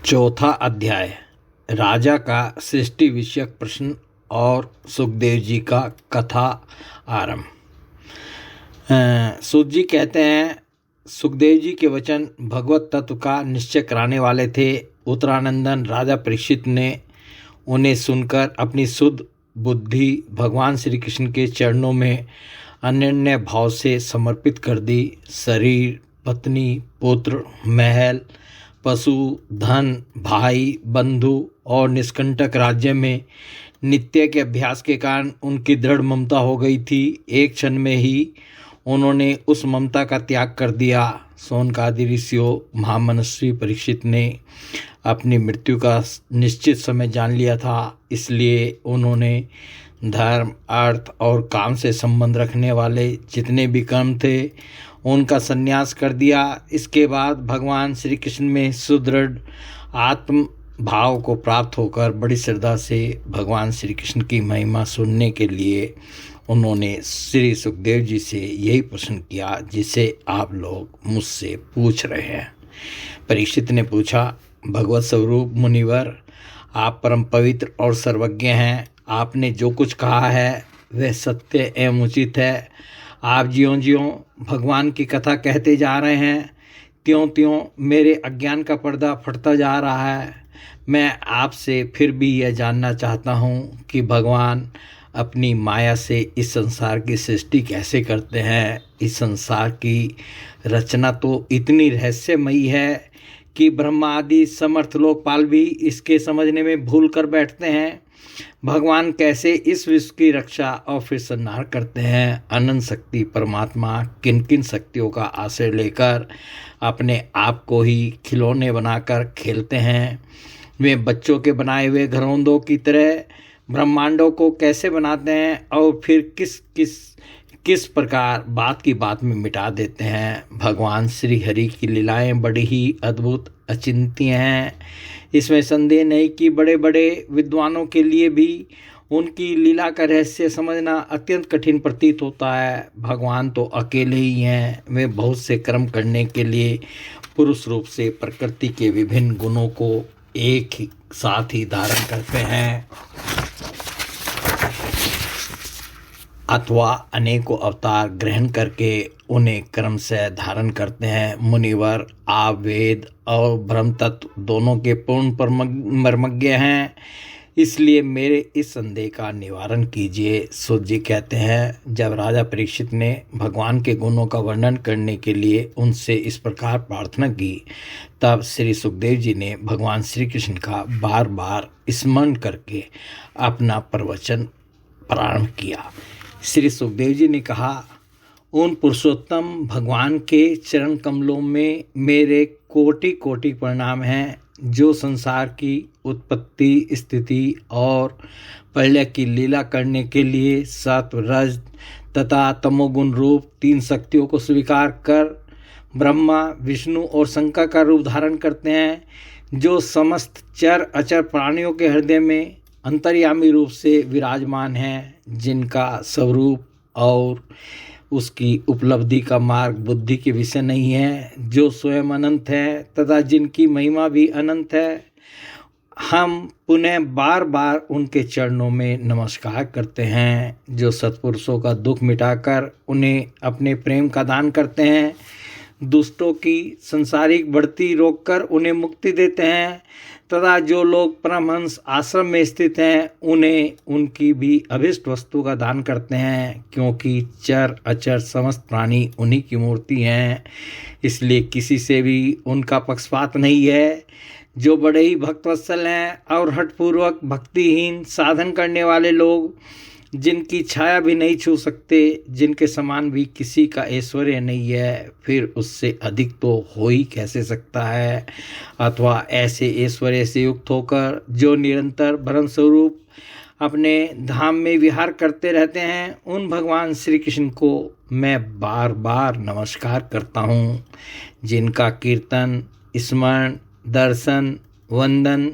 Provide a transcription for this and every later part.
चौथा अध्याय राजा का सृष्टि विषयक प्रश्न और सुखदेव जी का कथा आरंभ। सूत जी कहते हैं, सुखदेव जी के वचन भगवत तत्व का निश्चय कराने वाले थे। उत्तरानंदन राजा परीक्षित ने उन्हें सुनकर अपनी शुद्ध बुद्धि भगवान श्री कृष्ण के चरणों में अनन्य भाव से समर्पित कर दी। शरीर, पत्नी, पुत्र, महल, पशु, धन, भाई, बंधु और निष्कंटक राज्य में नित्य के अभ्यास के कारण उनकी दृढ़ ममता हो गई थी। एक क्षण में ही उन्होंने उस ममता का त्याग कर दिया। शौनकादि ऋषियों महामनस्वी परीक्षित ने अपनी मृत्यु का निश्चित समय जान लिया था, इसलिए उन्होंने धर्म, अर्थ और काम से संबंध रखने वाले जितने भी कर्म थे उनका संन्यास कर दिया। इसके बाद भगवान श्री कृष्ण में सुदृढ़ आत्म भाव को प्राप्त होकर बड़ी श्रद्धा से भगवान श्री कृष्ण की महिमा सुनने के लिए उन्होंने श्री सुखदेव जी से यही प्रश्न किया जिसे आप लोग मुझसे पूछ रहे हैं। परीक्षित ने पूछा, भगवत स्वरूप मुनिवर, आप परम पवित्र और सर्वज्ञ हैं। आपने जो कुछ कहा है वह सत्य एवं उचित है। आप ज्यों ज्यों भगवान की कथा कहते जा रहे हैं त्यों त्यों मेरे अज्ञान का पर्दा फटता जा रहा है। मैं आपसे फिर भी यह जानना चाहता हूँ कि भगवान अपनी माया से इस संसार की सृष्टि कैसे करते हैं। इस संसार की रचना तो इतनी रहस्यमयी है कि ब्रह्मा आदि समर्थ लोकपाल भी इसके समझने में भूल कर बैठते हैं। भगवान कैसे इस विश्व की रक्षा और फिर संहार करते हैं। अनंत शक्ति परमात्मा किन किन शक्तियों का आश्रय लेकर अपने आप को ही खिलौने बनाकर खेलते हैं। वे बच्चों के बनाए हुए घरौंदों की तरह ब्रह्मांडों को कैसे बनाते हैं और फिर किस प्रकार बात की बात में मिटा देते हैं। भगवान श्री हरि की लीलाएं बड़ी ही अद्भुत अचिंत्य हैं। इसमें संदेह नहीं कि बड़े बड़े विद्वानों के लिए भी उनकी लीला का रहस्य समझना अत्यंत कठिन प्रतीत होता है। भगवान तो अकेले ही हैं। वे बहुत से कर्म करने के लिए पुरुष रूप से प्रकृति के विभिन्न गुणों को एक ही साथ ही धारण करते हैं अथवा अनेकों अवतार ग्रहण करके उन्हें क्रम से धारण करते हैं। मुनिवर, आप वेद और ब्रह्म तत्व दोनों के पूर्ण मर्मज्ञ हैं, इसलिए मेरे इस संदेह का निवारण कीजिए। सूत जी कहते हैं, जब राजा परीक्षित ने भगवान के गुणों का वर्णन करने के लिए उनसे इस प्रकार प्रार्थना की, तब श्री सुखदेव जी ने भगवान श्री कृष्ण का बार बार स्मरण करके अपना प्रवचन प्रारंभ किया। श्री सुखदेव जी ने कहा, उन पुरुषोत्तम भगवान के चरण कमलों में मेरे कोटि कोटि प्रणाम हैं, जो संसार की उत्पत्ति, स्थिति और प्रलय की लीला करने के लिए सत्व, रज तथा तमोगुण रूप तीन शक्तियों को स्वीकार कर ब्रह्मा, विष्णु और शंकर का रूप धारण करते हैं, जो समस्त चर अचर प्राणियों के हृदय में अंतर्यामी रूप से विराजमान हैं, जिनका स्वरूप और उसकी उपलब्धि का मार्ग बुद्धि के विषय नहीं है, जो स्वयं अनंत है तथा जिनकी महिमा भी अनंत है। हम पुनः बार बार उनके चरणों में नमस्कार करते हैं, जो सत्पुरुषों का दुख मिटाकर उन्हें अपने प्रेम का दान करते हैं, दुष्टों की संसारिक बढ़ती रोककर उन्हें मुक्ति देते हैं तथा जो लोग परमहंस आश्रम में स्थित हैं उन्हें उनकी भी अभिष्ट वस्तु का दान करते हैं, क्योंकि चर अचर समस्त प्राणी उन्हीं की मूर्ति हैं, इसलिए किसी से भी उनका पक्षपात नहीं है। जो बड़े ही भक्तवत्सल हैं और हठपूर्वक भक्तिहीन साधन करने वाले लोग, जिनकी छाया भी नहीं छू सकते, जिनके समान भी किसी का ऐश्वर्य नहीं है, फिर उससे अधिक तो हो ही कैसे सकता है। अथवा ऐसे ऐश्वर्य से युक्त होकर जो निरंतर ब्रह्म स्वरूप अपने धाम में विहार करते रहते हैं, उन भगवान श्री कृष्ण को मैं बार बार नमस्कार करता हूँ, जिनका कीर्तन, स्मरण, दर्शन, वंदन,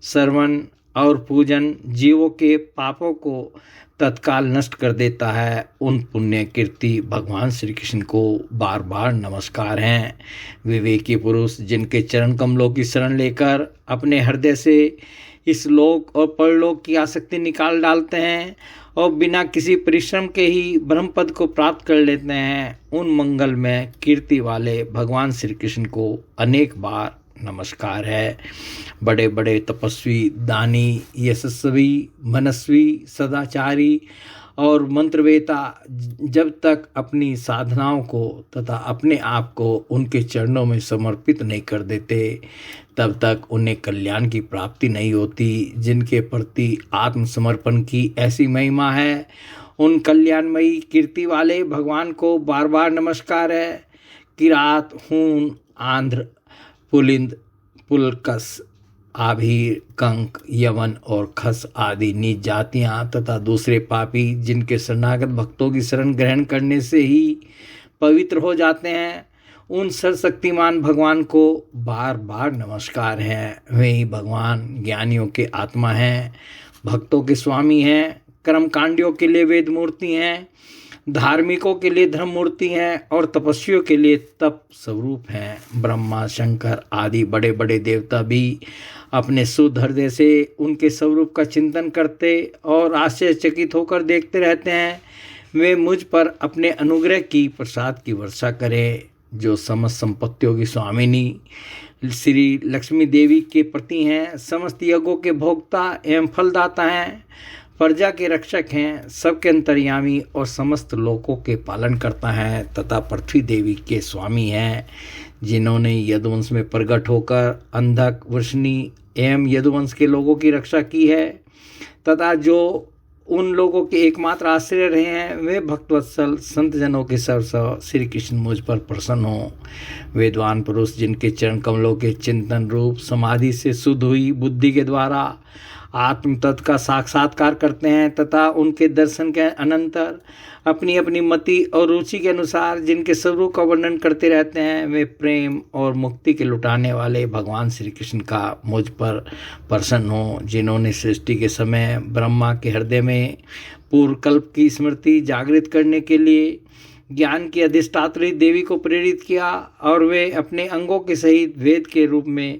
श्रवण और पूजन जीवों के पापों को तत्काल नष्ट कर देता है। उन पुण्य कीर्ति भगवान श्री कृष्ण को बार बार नमस्कार हैं। विवेकी पुरुष जिनके चरण कमलों की शरण लेकर अपने हृदय से इस लोक और परलोक की आसक्ति निकाल डालते हैं और बिना किसी परिश्रम के ही ब्रह्म पद को प्राप्त कर लेते हैं, उन मंगलमय कीर्ति वाले भगवान श्री कृष्ण को अनेक बार नमस्कार है। बड़े बड़े तपस्वी, दानी, यशस्वी, मनस्वी, सदाचारी और मंत्रवेता जब तक अपनी साधनाओं को तथा अपने आप को उनके चरणों में समर्पित नहीं कर देते, तब तक उन्हें कल्याण की प्राप्ति नहीं होती। जिनके प्रति आत्मसमर्पण की ऐसी महिमा है, उन कल्याणमयी कीर्ति वाले भगवान को बार बार नमस्कार है। किरात, हून, आंध्र, पुलिंद, पुलकस, आभीर, कंक, यवन और खस आदि नीच जातियाँ तथा दूसरे पापी जिनके शरणागत भक्तों की शरण ग्रहण करने से ही पवित्र हो जाते हैं, उन सर्वशक्तिमान भगवान को बार बार नमस्कार हैं। वे ही भगवान ज्ञानियों के आत्मा हैं, भक्तों के स्वामी हैं, कर्मकांडियों के लिए वेद मूर्ति हैं, धार्मिकों के लिए धर्म मूर्ति हैं और तपस्वियों के लिए तप स्वरूप हैं। ब्रह्मा, शंकर आदि बड़े बड़े देवता भी अपने शुद्ध हृदय से उनके स्वरूप का चिंतन करते और आश्चर्यचकित होकर देखते रहते हैं। वे मुझ पर अपने अनुग्रह की प्रसाद की वर्षा करें, जो समस्त संपत्तियों की स्वामिनी श्री लक्ष्मी देवी के प्रति हैं, समस्त यज्ञों के भोक्ता एवं फलदाता हैं, प्रजा के रक्षक हैं, सबके अंतर्यामी और समस्त लोकों के पालन करता है तथा पृथ्वी देवी के स्वामी हैं, जिन्होंने यदुवंश में प्रकट होकर अंधक, वृष्णि एवं यदुवंश के लोगों की रक्षा की है तथा जो उन लोगों के एकमात्र आश्रय रहे हैं, वे भक्तवत्सल संत जनों के सर्वस्व श्री कृष्ण मुझ पर प्रसन्न हो। वेदवान पुरुष जिनके चरण कमलों के चिंतन रूप समाधि से शुद्ध हुई बुद्धि के द्वारा आत्म तत्व का साक्षात्कार करते हैं तथा उनके दर्शन के अनंतर अपनी अपनी मति और रुचि के अनुसार जिनके स्वरूप का वर्णन करते रहते हैं, वे प्रेम और मुक्ति के लुटाने वाले भगवान श्री कृष्ण का मुझ पर प्रसन्न हो। जिन्होंने सृष्टि के समय ब्रह्मा के हृदय में पूर्व कल्प की स्मृति जागृत करने के लिए ज्ञान की अधिष्ठात्री देवी को प्रेरित किया और वे अपने अंगों के सहित वेद के रूप में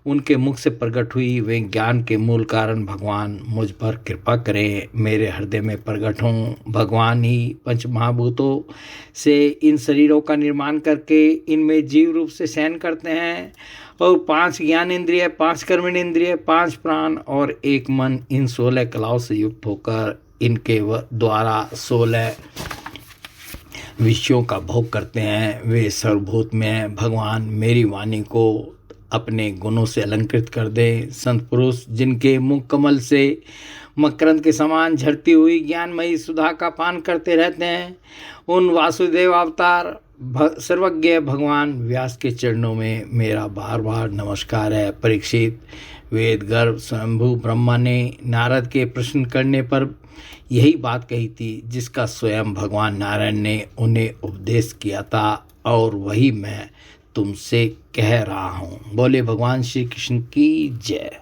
उनके मुख से प्रकट हुई, वे ज्ञान के मूल कारण भगवान मुझ पर कृपा करें, मेरे हृदय में प्रकट हों। भगवान ही पंच महाभूतों से इन शरीरों का निर्माण करके इनमें जीव रूप से शयन करते हैं और 5 ज्ञान इंद्रिय, 5 कर्मेंद्रिय, 5 प्राण और 1 मन इन 16 कलाओं से युक्त होकर इनके द्वारा 16 विषयों का भोग करते हैं। वे सर्वभूत में भगवान मेरी वाणी को अपने गुणों से अलंकृत कर दें। संत पुरुष जिनके मुख कमल से मकरंद के समान झरती हुई ज्ञानमयी सुधा का पान करते रहते हैं, उन वासुदेव अवतार सर्वज्ञ भगवान व्यास के चरणों में मेरा बार बार नमस्कार है। परीक्षित, वेद गर्भ स्वयंभू ब्रह्मा ने नारद के प्रश्न करने पर यही बात कही थी जिसका स्वयं भगवान नारायण ने उन्हें उपदेश किया था और वही मैं तुमसे कह रहा हूँ। बोले भगवान श्री कृष्ण की जय।